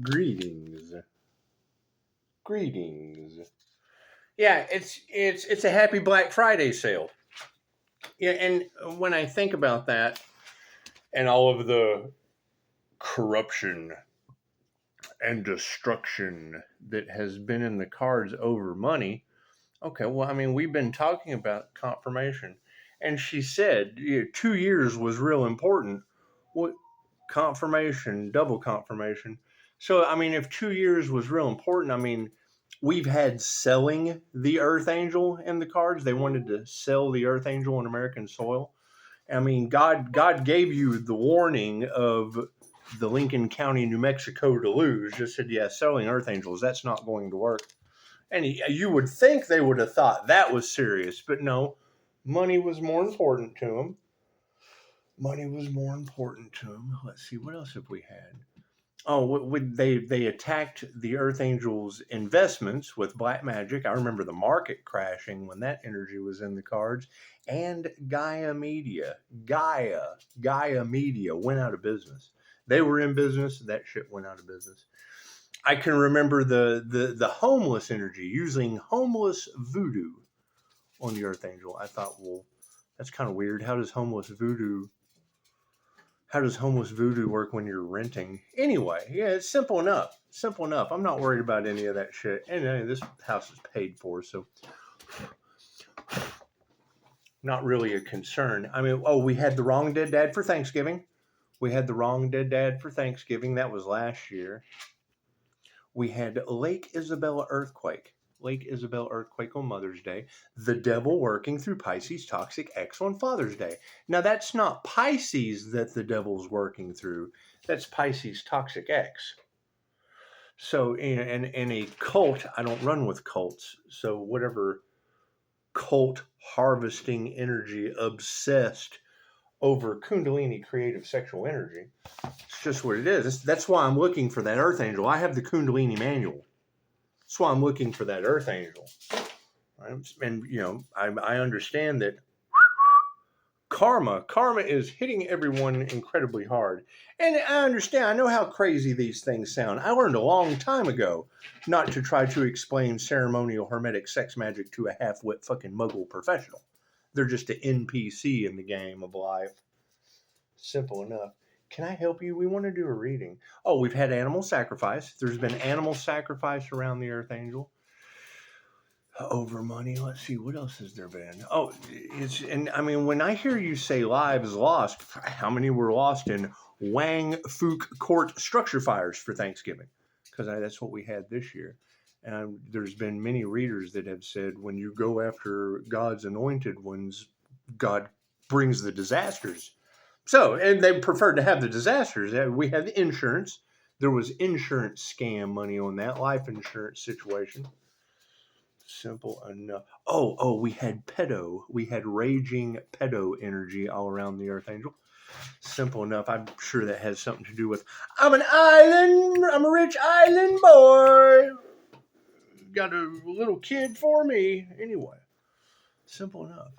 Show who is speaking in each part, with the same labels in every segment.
Speaker 1: Greetings. Greetings. Yeah, it's a happy Black Friday sale. Yeah, and when I think about that and all of the corruption and destruction that has been in the cards over money, okay, well, I mean, we've been talking about confirmation, and she said 2 years was real important. What confirmation, double confirmation. So, I mean, if 2 years was real important, I mean, we've had selling the Earth Angel in the cards. They wanted to sell the Earth Angel on American soil. I mean, God gave you the warning of the Lincoln County, New Mexico deluge. Just said, yeah, selling Earth Angels, that's not going to work. And you would think they would have thought that was serious, but no, money was more important to them. Money was more important to them. Let's see, what else have we had? Oh, they attacked the Earth Angels' investments with black magic. I remember the market crashing when that energy was in the cards. And Gaia Media went out of business. They were in business. That shit went out of business. I can remember the homeless energy, using homeless voodoo on the Earth Angel. I thought, well, that's kind of weird. How does homeless voodoo work when you're renting? Anyway, yeah, it's simple enough. Simple enough. I'm not worried about any of that shit. And this house is paid for, so not really a concern. I mean, we had the wrong dead dad for Thanksgiving. That was last year. We had Lake Isabel earthquake on Mother's Day. The devil working through Pisces toxic X on Father's Day. Now, that's not Pisces that the devil's working through. That's Pisces toxic X. So, in a cult, I don't run with cults. So, whatever cult harvesting energy obsessed over Kundalini creative sexual energy, it's just what it is. That's why I'm looking for that Earth Angel. I have the Kundalini manual. That's why I'm looking for that Earth Angel. And, I understand that karma is hitting everyone incredibly hard. And I understand, I know how crazy these things sound. I learned a long time ago not to try to explain ceremonial hermetic sex magic to a half-wit fucking muggle professional. They're just an NPC in the game of life. Simple enough. Can I help you? We want to do a reading. Oh, we've had animal sacrifice. There's been animal sacrifice around the Earth Angel. Over money. Let's see, what else has there been? Oh, when I hear you say lives lost, how many were lost in Wang Fook Court structure fires for Thanksgiving? Because that's what we had this year. And there's been many readers that have said, when you go after God's anointed ones, God brings the disasters. So, and they preferred to have the disasters. We had the insurance. There was insurance scam money on that life insurance situation. Simple enough. Oh, we had pedo. We had raging pedo energy all around the Earth Angel. Simple enough. I'm sure that has something to do with, I'm a rich island boy. Got a little kid for me. Anyway, simple enough.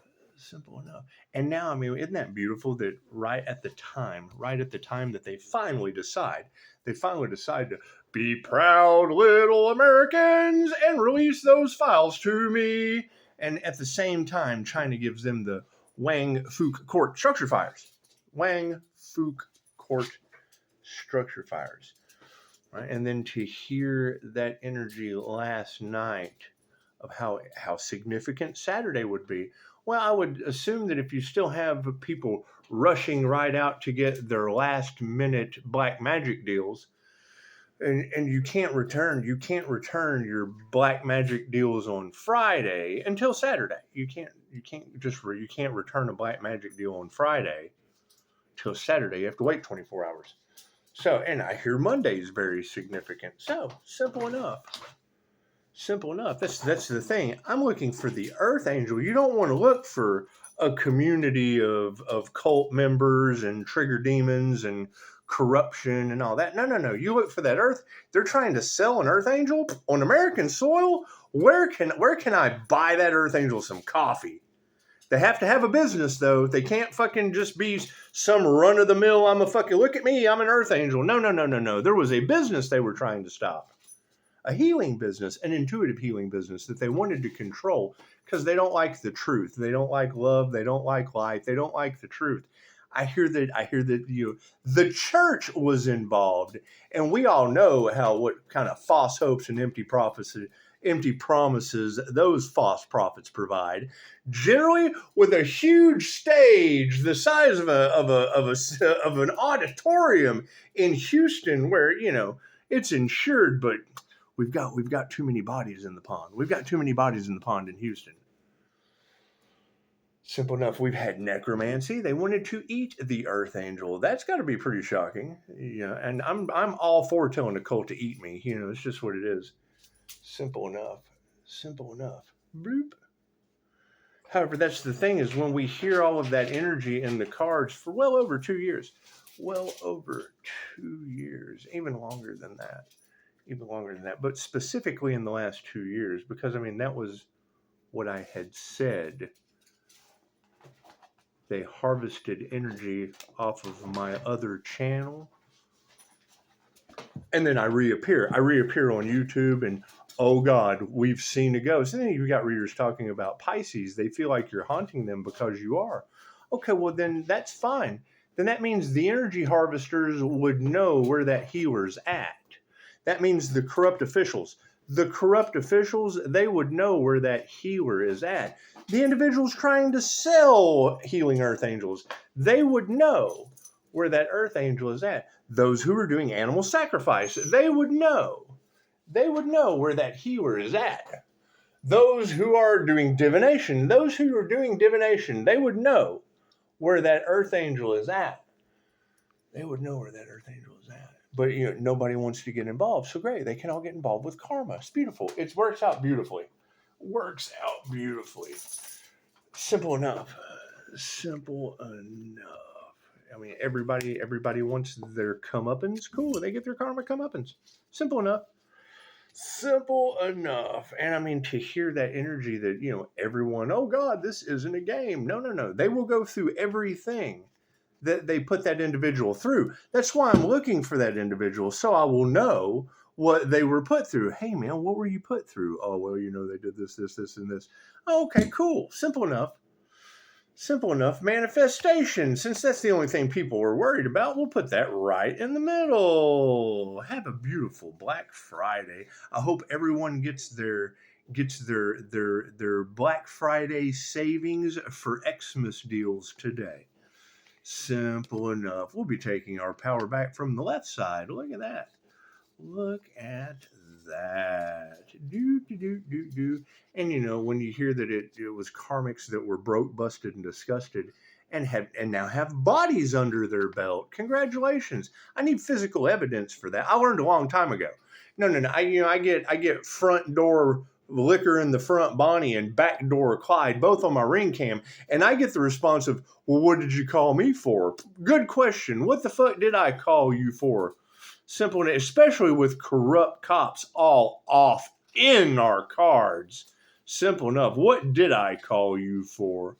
Speaker 1: And now, isn't that beautiful that right at the time that they finally decide to be proud little Americans and release those files to me. And at the same time, China gives them the Wang Fook Court structure fires. Right? And then to hear that energy last night of how significant Saturday would be. Well, I would assume that if you still have people rushing right out to get their last minute black magic deals, and you can't return your black magic deals on Friday until Saturday. You can't return a black magic deal on Friday till Saturday. You have to wait 24 hours. So, and I hear Monday's very significant. So, simple enough. That's the thing. I'm looking for the Earth Angel. You don't want to look for a community of cult members and trigger demons and corruption and all that. No. You look for that Earth. They're trying to sell an Earth Angel on American soil. Where can I buy that Earth Angel some coffee? They have to have a business, though. They can't fucking just be some run-of-the-mill, I'm a fucking, look at me, I'm an earth angel. No, no, no, no, no. There was a business they were trying to stop. A healing business, an intuitive healing business that they wanted to control because they don't like the truth. They don't like love. They don't like light. They don't like the truth. I hear that the church was involved, and we all know what kind of false hopes and empty promises those false prophets provide. Generally, with a huge stage the size of an auditorium in Houston, where it's insured, but we've got too many bodies in the pond. We've got too many bodies in the pond in Houston. Simple enough. We've had necromancy. They wanted to eat the earth angel. That's got to be pretty shocking. And I'm all for telling the cult to eat me. It's just what it is. Simple enough. Simple enough. Bloop. However, that's the thing, is when we hear all of that energy in the cards for well over 2 years. Well over 2 years. Even longer than that. But specifically in the last 2 years, because that was what I had said. They harvested energy off of my other channel. And then I reappear on YouTube, and oh God, we've seen a ghost. And then you've got readers talking about Pisces. They feel like you're haunting them because you are. Okay, well then that's fine. Then that means the energy harvesters would know where that healer's at. That means the corrupt officials, they would know where that healer is at. The individuals trying to sell healing earth angels, they would know where that earth angel is at. Those who are doing animal sacrifice, they would know where that healer is at. Those who are doing divination, they would know where that earth angel is at. But nobody wants to get involved. So great, they can all get involved with karma. It's beautiful. It works out beautifully. Simple enough. Everybody wants their comeuppance. Cool, they get their karma comeuppance. Simple enough. And to hear that energy that everyone, oh God, this isn't a game. No. They will go through everything that they put that individual through. That's why I'm looking for that individual, so I will know what they were put through. Hey man, what were you put through? Oh, well, they did this, and this. Okay, cool. Simple enough. Manifestation. Since that's the only thing people were worried about, we'll put that right in the middle. Have a beautiful Black Friday. I hope everyone gets their Black Friday savings for Xmas deals today. Simple enough. We'll be taking our power back from the left side. Look at that. Do. And when you hear that it was karmics that were broke, busted, and disgusted, and now have bodies under their belt. Congratulations. I need physical evidence for that. I learned a long time ago. No. I get front door Liquor in the Front Bonnie and Back Door Clyde, both on my ring cam, and I get the response of, well, what did you call me for? Good question. What the fuck did I call you for? Simple, especially with corrupt cops all off in our cards. Simple enough. What did I call you for?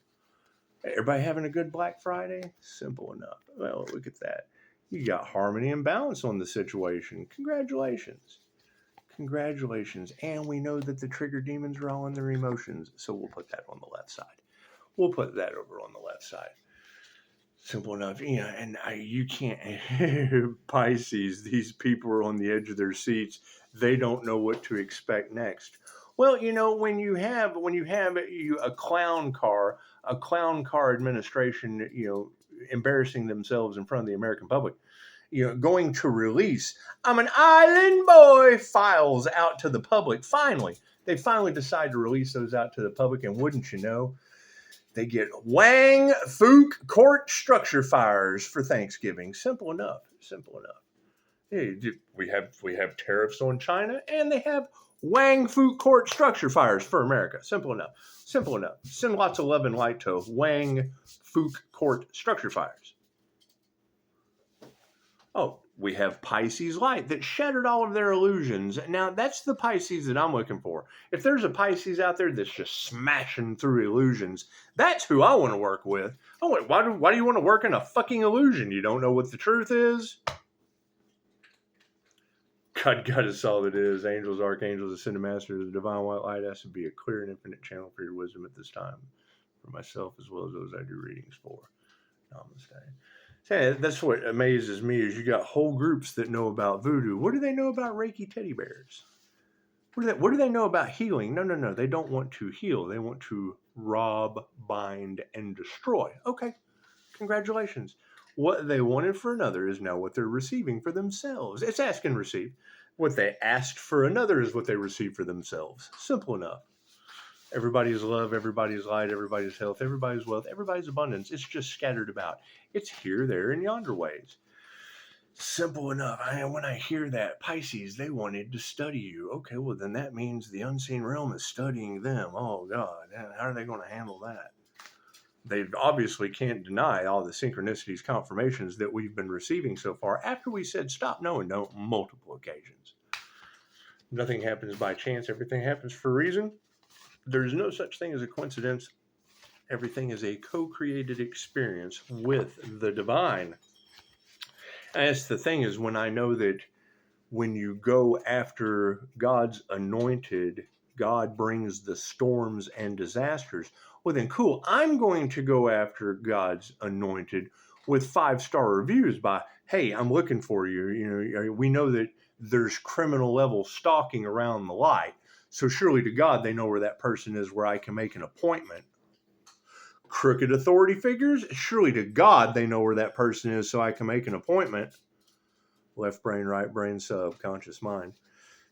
Speaker 1: Everybody having a good Black Friday? Simple enough. Well, look at that. You got harmony and balance on the situation. Congratulations. And we know that the trigger demons are all in their emotions, so we'll put that on the left side. We'll put that over on the left side. Simple enough. And you can't, Pisces, these people are on the edge of their seats. They don't know what to expect next. Well, when you have a clown car administration, embarrassing themselves in front of the American public, going to release I'm an Island Boy files out to the public. They finally decide to release those out to the public, and wouldn't you know, they get Wang Fook court structure fires for Thanksgiving. Simple enough. Hey, we have tariffs on China, and they have Wang Fook court structure fires for America. Simple enough. Send lots of love and light to Wang Fook court structure fires. Oh, We have Pisces light that shattered all of their illusions. Now, that's the Pisces that I'm looking for. If there's a Pisces out there that's just smashing through illusions, that's who I want to work with. Oh, wait, why do you want to work in a fucking illusion? You don't know what the truth is? God is all it is. Angels, archangels, ascended masters, the divine white light has to be a clear and infinite channel for your wisdom at this time. For myself as well as those I do readings for. Namaste. Yeah, that's what amazes me is you got whole groups that know about voodoo. What do they know about Reiki teddy bears? What do they know about healing? No. They don't want to heal. They want to rob, bind, and destroy. Okay, congratulations. What they wanted for another is now what they're receiving for themselves. It's ask and receive. What they asked for another is what they receive for themselves. Simple enough. Everybody's love, everybody's light, everybody's health, everybody's wealth, everybody's abundance. It's just scattered about. It's here, there, and yonder ways. Simple enough. When I hear that, Pisces, they wanted to study you. Okay, well, then that means the unseen realm is studying them. Oh, God. How are they going to handle that? They obviously can't deny all the synchronicities, confirmations that we've been receiving so far after we said stop, no, and don't multiple occasions. Nothing happens by chance. Everything happens for a reason. There's no such thing as a coincidence. Everything is a co-created experience with the divine. And that's the thing is when I know that when you go after God's anointed, God brings the storms and disasters. Well, then cool. I'm going to go after God's anointed with 5-star reviews by, hey, I'm looking for you. You know, we know that there's criminal level stalking around the light. So surely to God, they know where that person is where I can make an appointment. Crooked authority figures, surely to God, they know where that person is so I can make an appointment. Left brain, right brain, subconscious mind.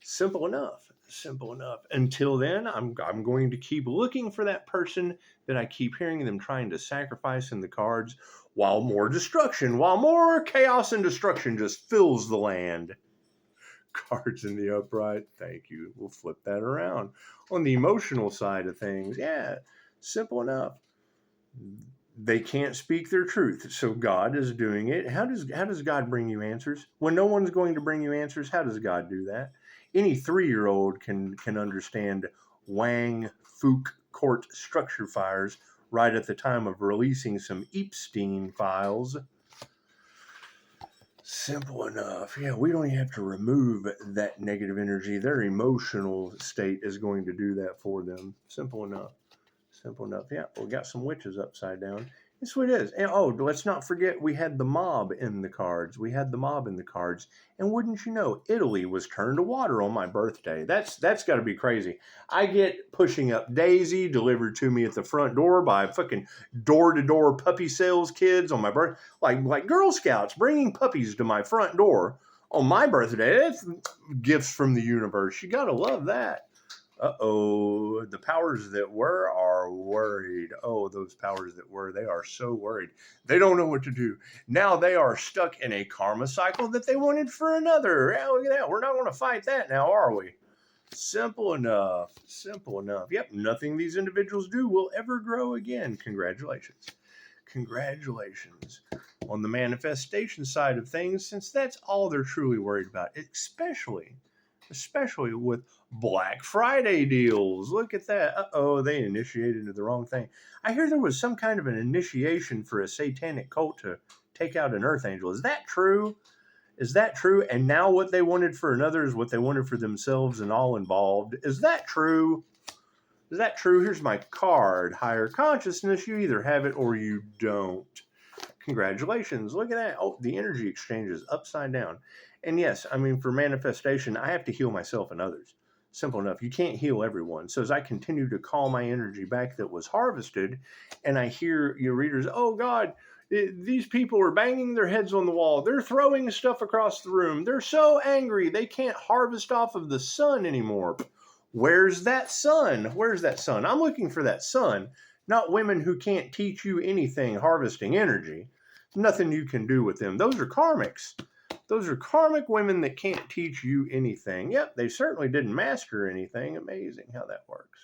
Speaker 1: Simple enough. Simple enough. Until then, I'm going to keep looking for that person that I keep hearing them trying to sacrifice in the cards while more destruction, while more chaos and destruction just fills the land. Cards in the upright. Thank you. We'll flip that around. On the emotional side of things, yeah, simple enough. They can't speak their truth, so God is doing it. How does God bring you answers? When no one's going to bring you answers, how does God do that? Any 3-year-old can understand Wang Fook court structure fires right at the time of releasing some Epstein files. Simple enough. Yeah, we don't even have to remove that negative energy. Their emotional state is going to do that for them. Simple enough. Simple enough. Yeah, we got some witches upside down. That's what it is. And, let's not forget we had the mob in the cards. And wouldn't you know, Italy was turned to water on my birthday. That's got to be crazy. I get pushing up Daisy delivered to me at the front door by fucking door-to-door puppy sales kids on my birthday. Like Girl Scouts bringing puppies to my front door on my birthday. That's gifts from the universe. You got to love that. Uh-oh, the powers that were are worried. Oh, those powers that were, they are so worried. They don't know what to do. Now they are stuck in a karma cycle that they wanted for another. Yeah, look at that. We're not going to fight that now, are we? Simple enough. Simple enough. Yep, nothing these individuals do will ever grow again. Congratulations. Congratulations. On the manifestation side of things, since that's all they're truly worried about, especially with Black Friday deals. Look at that. Uh-oh, they initiated into the wrong thing. I hear there was some kind of an initiation for a satanic cult to take out an earth angel. Is that true? Is that true? And now what they wanted for another is what they wanted for themselves and all involved. Is that true? Is that true? Here's my card. Higher consciousness. You either have it or you don't. Congratulations. Look at that. Oh, the energy exchange is upside down. And yes, I mean, for manifestation, I have to heal myself and others. Simple enough. You can't heal everyone. So as I continue to call my energy back that was harvested, and I hear your readers, oh God, these people are banging their heads on the wall. They're throwing stuff across the room. They're so angry. They can't harvest off of the sun anymore. Where's that sun? Where's that sun? I'm looking for that sun, not women who can't teach you anything harvesting energy. Nothing you can do with them. Those are karmics. Those are karmic women that can't teach you anything. Yep, they certainly didn't master anything. Amazing how that works.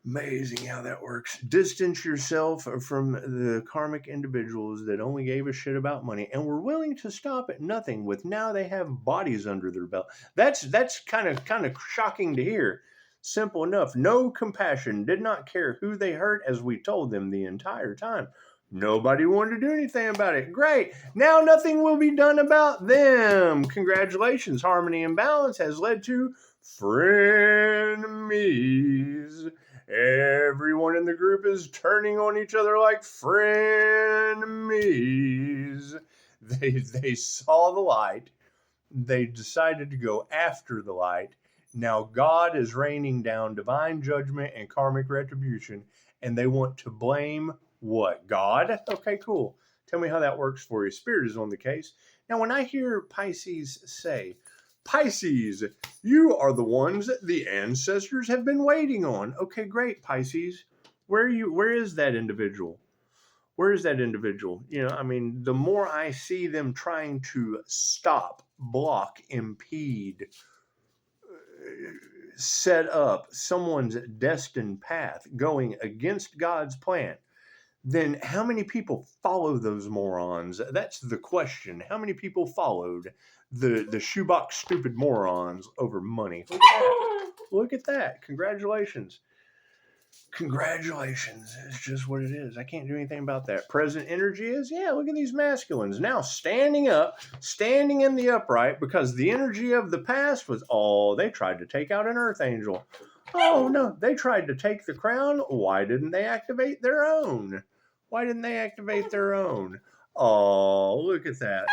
Speaker 1: Amazing how that works. Distance yourself from the karmic individuals that only gave a shit about money and were willing to stop at nothing with now they have bodies under their belt. That's kind of shocking to hear. Simple enough. No compassion. Did not care who they hurt as we told them the entire time. Nobody wanted to do anything about it. Great. Now nothing will be done about them. Congratulations. Harmony and balance has led to frenemies. Everyone in the group is turning on each other like frenemies. They saw the light. They decided to go after the light. Now God is raining down divine judgment and karmic retribution, and they want to blame what? God? Okay, cool. Tell me how that works for you. Spirit is on the case. Now, when I hear Pisces say, Pisces, you are the ones that the ancestors have been waiting on. Okay, great, Pisces. Where is that individual? Where is that individual? I mean, the more I see them trying to stop, block, impede, set up someone's destined path going against God's plan, then how many people follow those morons? That's the question. How many people followed the shoebox stupid morons over money? Look at that. Look at that. Congratulations. Congratulations. It's just what it is. I can't do anything about that. Present energy is, yeah, look at these masculines now standing up, standing in the upright, because the energy of the past was, they tried to take out an earth angel. Oh, no, they tried to take the crown. Why didn't they activate their own? Oh, look at that.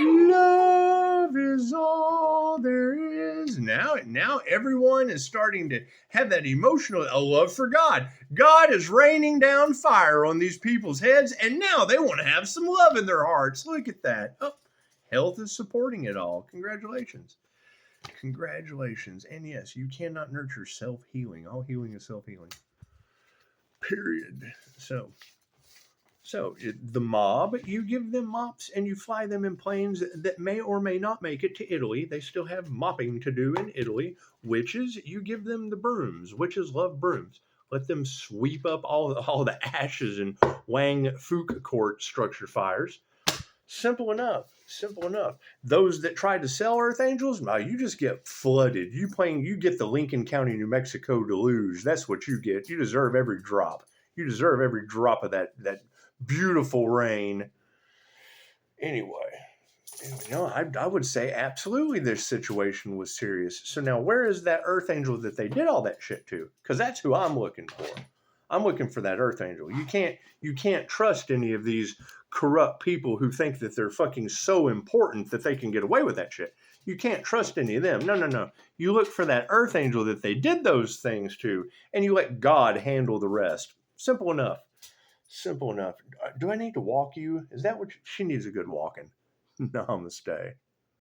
Speaker 1: Love is all there is. Now everyone is starting to have that emotional love for God. God is raining down fire on these people's heads, and now they want to have some love in their hearts. Look at that. Oh, health is supporting it all. Congratulations. And yes, you cannot nurture self-healing. All healing is self-healing. Period. So the mob, you give them mops and you fly them in planes that may or may not make it to Italy. They still have mopping to do in Italy. Witches, you give them the brooms. Witches love brooms. Let them sweep up all the ashes in Wang Fuke Court structure fires. Simple enough. Those that try to sell Earth Angels, no, you just get flooded. You get the Lincoln County, New Mexico deluge. That's what you get. You deserve every drop. Of that beautiful rain. Anyway, I would say absolutely this situation was serious. So now where is that Earth Angel that they did all that shit to? Because that's who I'm looking for. I'm looking for that Earth Angel. You can't trust any of these corrupt people who think that they're fucking so important that they can get away with that shit. You can't trust any of them. No. You look for that Earth Angel that they did those things to, and you let God handle the rest. Simple enough. Do I need to walk you? Is that what she needs? A good walking. Namaste.